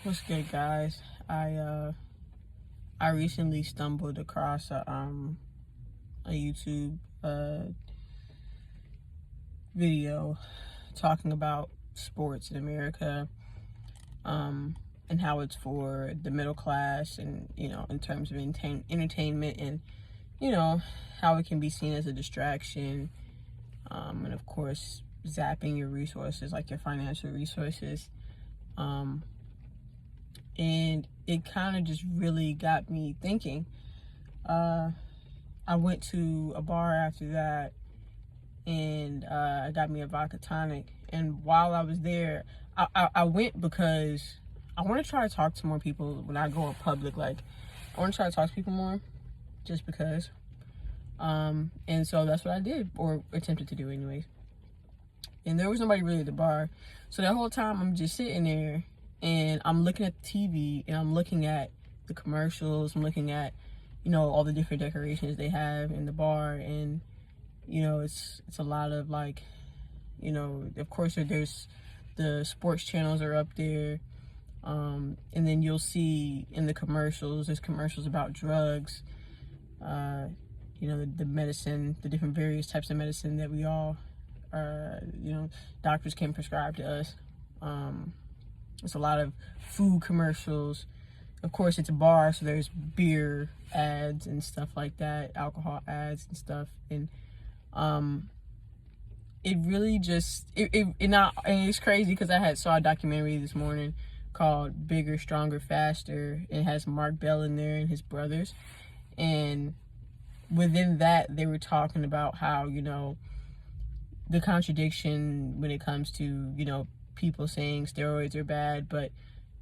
What's good, guys? I recently stumbled across a YouTube video talking about sports in America, and how it's for the middle class, and in terms of entertainment, and how it can be seen as a distraction, and of course zapping your resources, like your financial resources. um, and it kind of just really got me thinking. Uh, I went to a bar after that, and I got me a vodka tonic. And while I was there, I went because I want to try to talk to more people when I go in public. Like, I want to try to talk to people more, just because. And so that's what I did, or attempted to do, anyways. And there was nobody really at the bar, so that whole time I'm just sitting there, and I'm looking at the TV, and I'm looking at the commercials. I'm looking at, all the different decorations they have in the bar, and it's a lot of, like, of course there's the sports channels are up there, and then you'll see in the commercials, there's commercials about drugs, the medicine, the different various types of medicine that we all, doctors can prescribe to us. There's a lot of food commercials. Of course, it's a bar, so there's beer ads and stuff like that, alcohol ads and stuff. And it really just and it's crazy because I saw a documentary this morning called Bigger, Stronger, Faster. It has Mark Bell in there and his brothers, and within that they were talking about how the contradiction when it comes to people saying steroids are bad, but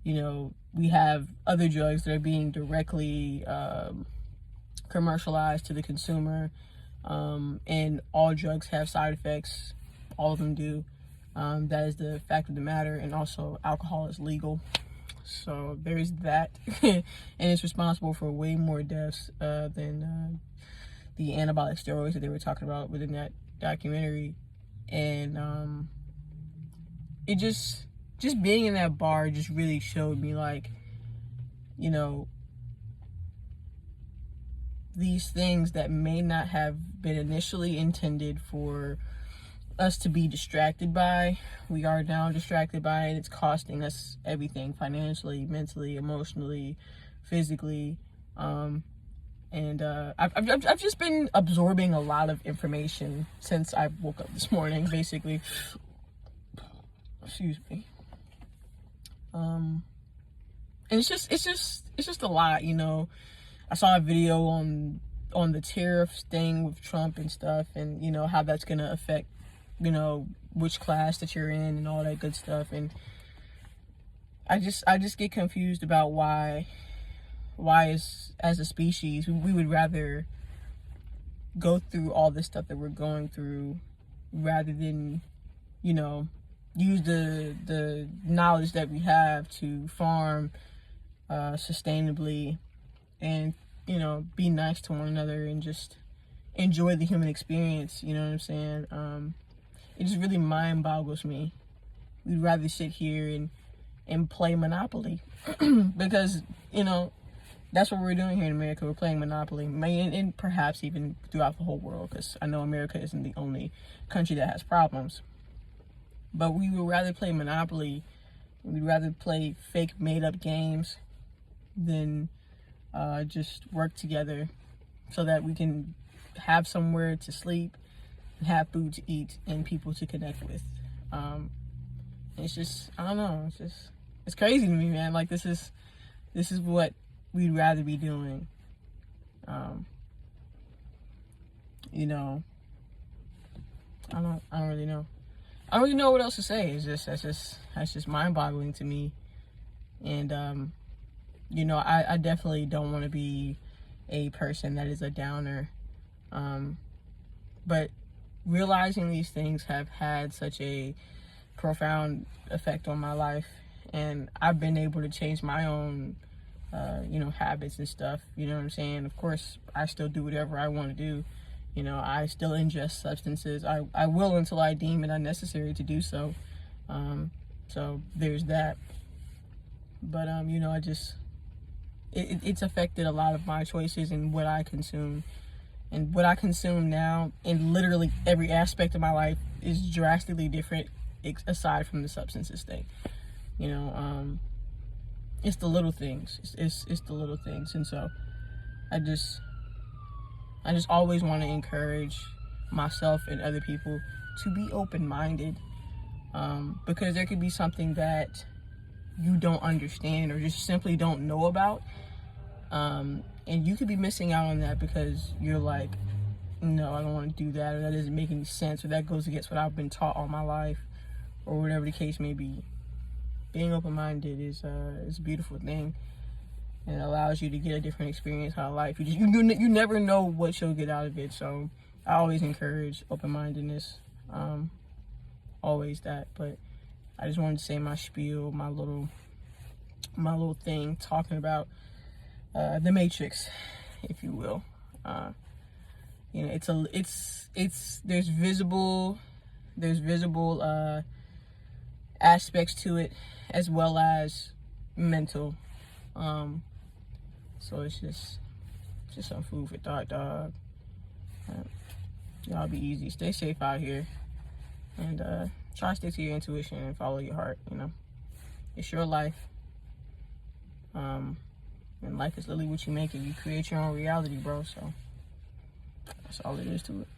we have other drugs that are being directly commercialized to the consumer, and all drugs have side effects. All of them do. That is the fact of the matter. And also, alcohol is legal, so there's that. And it's responsible for way more deaths than the anabolic steroids that they were talking about within that documentary. And it just being in that bar just really showed me, like, these things that may not have been initially intended for us to be distracted by, we are now distracted by, and it's costing us everything: financially, mentally, emotionally, physically. And I've just been absorbing a lot of information since I woke up this morning, basically. Excuse me. And it's just a lot, I saw a video on the tariffs thing with Trump and stuff, and how that's gonna affect which class that you're in and all that good stuff. And I just get confused about why as a species we would rather go through all this stuff that we're going through rather than use the knowledge that we have to farm sustainably, and be nice to one another and just enjoy the human experience. You know what I'm saying? It just really mind boggles me. We'd rather sit here and play Monopoly because that's what we're doing here in America. We're playing Monopoly, and perhaps even throughout the whole world, because I know America isn't the only country that has problems. But we would rather play Monopoly, we'd rather play fake made-up games than just work together so that we can have somewhere to sleep, and have food to eat, and people to connect with. It's just, I don't know, it's crazy to me, man. Like, this is what we'd rather be doing. I don't really know. I don't really know what else to say. That's just mind-boggling to me. And I definitely don't want to be a person that is a downer. But realizing these things have had such a profound effect on my life, and I've been able to change my own habits and stuff. You know what I'm saying? Of course, I still do whatever I want to do. I still ingest substances. I will until I deem it unnecessary to do so. So there's that. But you know, it's affected a lot of my choices and what I consume. And what I consume now in literally every aspect of my life is drastically different, aside from the substances thing. You know, it's the little things. It's the little things. And so I just always want to encourage myself and other people to be open-minded, because there could be something that you don't understand or just simply don't know about, and you could be missing out on that because you're like, no, I don't want to do that, or that doesn't make any sense, or that goes against what I've been taught all my life, or whatever the case may be. Being open-minded is a beautiful thing, and it allows you to get a different experience out of life. You never know what you'll get out of it. So I always encourage open-mindedness, always that. But I just wanted to say my spiel, my little thing, talking about the Matrix, if you will. You know, there's visible aspects to it, as well as mental. So it's just some food for thought, dog. Y'all be easy, stay safe out here, and try to stick to your intuition and follow your heart. You know, it's your life. And life is literally what you make it. You create your own reality, bro. So that's all it is to it.